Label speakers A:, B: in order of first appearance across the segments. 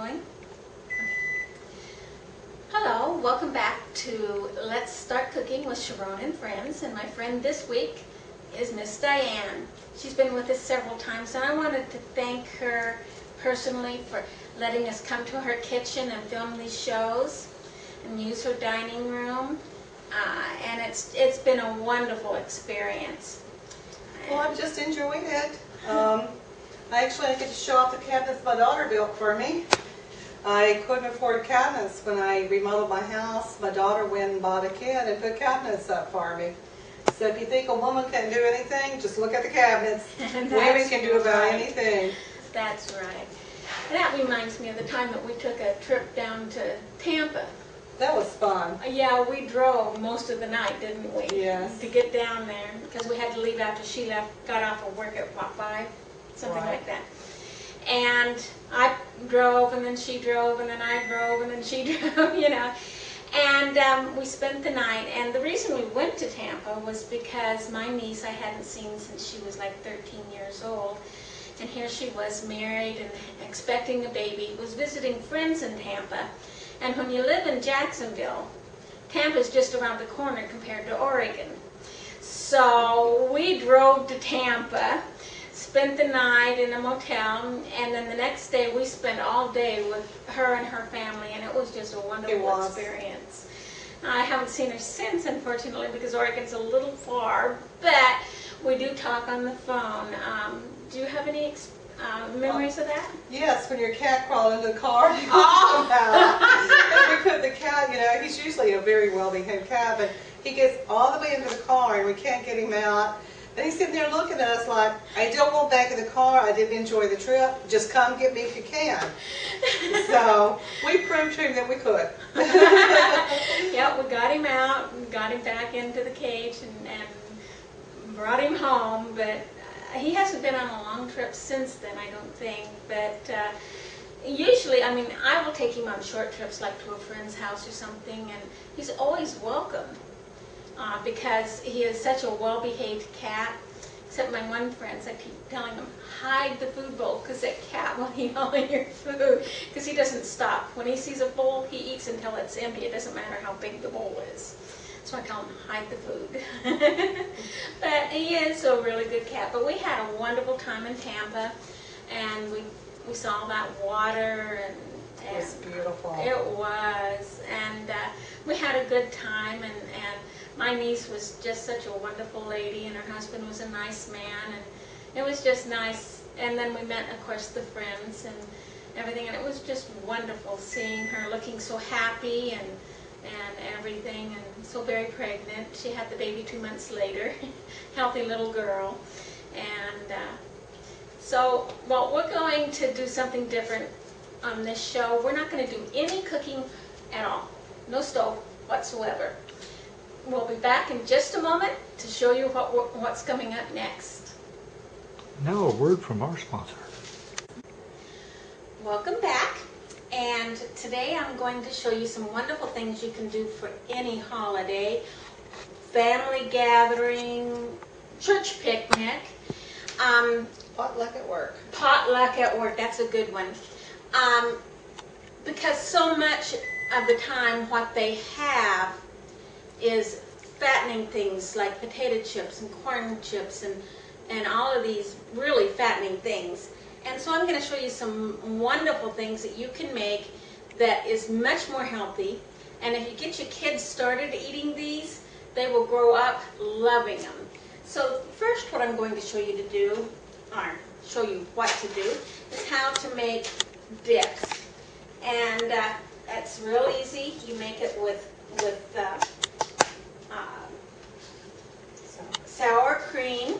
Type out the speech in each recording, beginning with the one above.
A: going? Okay. Hello, welcome back to Let's Start Cooking with Sharon and Friends. And my friend this week is Miss Diane. She's been with us several times, and I wanted to thank her personally for letting us come to her kitchen and film these shows and use her dining room. And it's been a wonderful experience.
B: Well, I'm just enjoying it. I get to show off the cabinets my daughter built for me. I couldn't afford cabinets when I remodeled my house. My daughter went and bought a kit and put cabinets up for me. So if you think a woman can't do anything, just look at the cabinets. Women can do about anything.
A: That's right. And that reminds me of the time that we took a trip down to Tampa.
B: That was fun.
A: Yeah, we drove most of the night, didn't we?
B: Yes.
A: To get down there, because we had to leave after she got off of work at about 5, something like that. And I drove, and then she drove, and then I drove, and then she drove, you know. And we spent the night, and the reason we went to Tampa was because my niece I hadn't seen since she was like 13 years old. And here she was, married and expecting a baby, was visiting friends in Tampa. And when you live in Jacksonville, Tampa's just around the corner compared to Oregon. So we drove to Tampa, spent the night in a motel, and then the next day we spent all day with her and her family, and it was just a wonderful experience. I haven't seen her since, unfortunately, because Oregon's a little far, but we do talk on the phone. Do you have any memories of that?
B: Yes, when your cat crawled into the car.
A: Oh!
B: And we put the cat, you know, he's usually a very well-behaved cat, but he gets all the way into the car and we can't get him out. And he's sitting there looking at us like, I don't want back in the car, I didn't enjoy the trip, just come get me if you can. So we proved to him that we could.
A: Yeah, we got him out, and got him back into the cage and brought him home, but he hasn't been on a long trip since then, I don't think. But usually, I mean, I will take him on short trips, like to a friend's house or something, and he's always welcome because he is such a well-behaved cat. Except my one friend, I keep telling him, hide the food bowl, because that cat will eat all of your food, because he doesn't stop. When he sees a bowl, he eats until it's empty. It doesn't matter how big the bowl is. So I tell him, hide the food. But he is a really good cat. But we had a wonderful time in Tampa, and we saw that water, and
B: it was beautiful.
A: It was, and we had a good time, and my niece was just such a wonderful lady, and her husband was a nice man, and it was just nice. And then we met, of course, the friends and everything, and it was just wonderful seeing her looking so happy and everything, and so very pregnant. She had the baby 2 months later, healthy little girl. And so, well, we're going to do something different on this show. We're not going to do any cooking at all. No stove whatsoever. We'll be back in just a moment to show you what's coming up next.
C: Now a word from our sponsor.
A: Welcome back. And today I'm going to show you some wonderful things you can do for any holiday, family gathering, church picnic.
B: Potluck at work.
A: Potluck at work, that's a good one. Because so much of the time what they have is fattening things like potato chips and corn chips and all of these really fattening things. And so I'm going to show you some wonderful things that you can make that is much more healthy. And if you get your kids started eating these, they will grow up loving them. So first what I'm going to show you to do, or show you what to do, is how to make dips. And it's real easy. You make it with sour cream.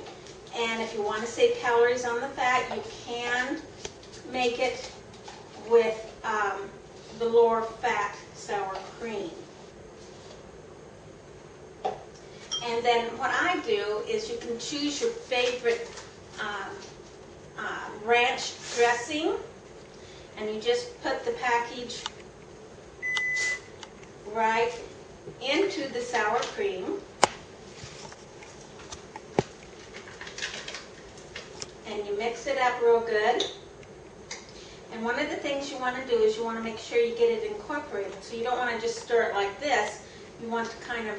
A: And if you want to save calories on the fat, you can make it with the lower fat sour cream. And then what I do is you can choose your favorite ranch dressing, and you just put the package right into the sour cream. And you mix it up real good. And And one of the things you want to do is you want to make sure you get it incorporated. So you don't want to just stir it like this. You want to kind of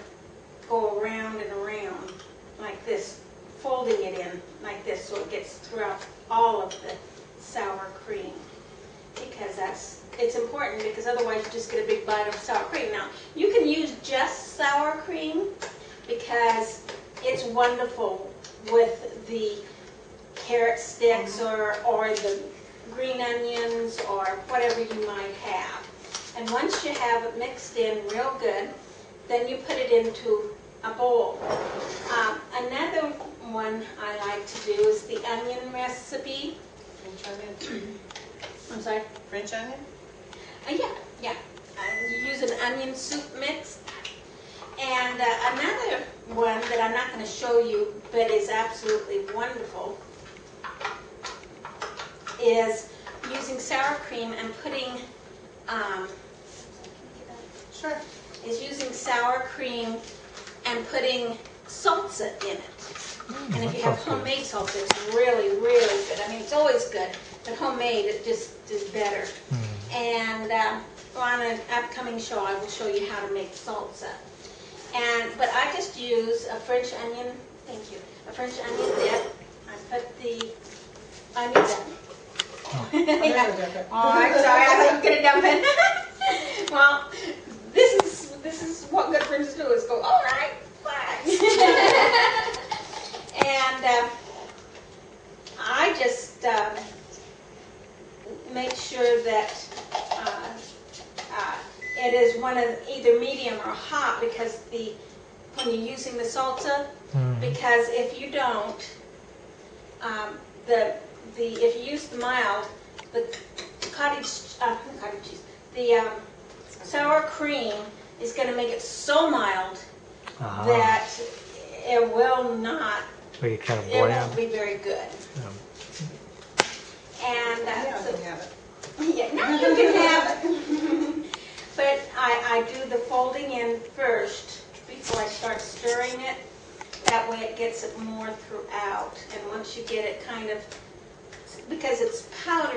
A: go around and around like this, folding it in like this so it gets throughout all of the sour cream. Because it's important, because otherwise you just get a big bite of sour cream. Now, you can use just sour cream because it's wonderful with the carrot sticks or the green onions or whatever you might have. And once you have it mixed in real good, then you put it into a bowl. Another one I like to do is the onion recipe.
B: French onion.
A: I'm sorry?
B: French onion?
A: Yeah. You use an onion soup mix. And another one that I'm not going to show you, but is absolutely wonderful, is using sour cream and putting,
B: Sure.
A: is using sour cream and putting salsa in it. And if you have homemade salsa, it's really, really good. I mean, it's always good, but homemade, it just is better. And on an upcoming show, I will show you how to make salsa. But I just use a French onion, thank you, a French onion dip. I put the onion dip. Oh, I'm sorry, I thought you were going to dump it. Well, this is what good friends do, is go, all right, fine. And I just make sure that it is one of either medium or hot, because when you're using the salsa, because if you don't, if you use the mild, the sour cream is going to make it so mild that it will not.
C: So you kind of
A: It
C: bland.
A: won't be very good. And
B: Yeah,
A: so,
B: I can have it.
A: yeah, now you can have it. But I do the folding in first before I start stirring it. That way it gets it more throughout. And once you get it kind of, because it's powdered,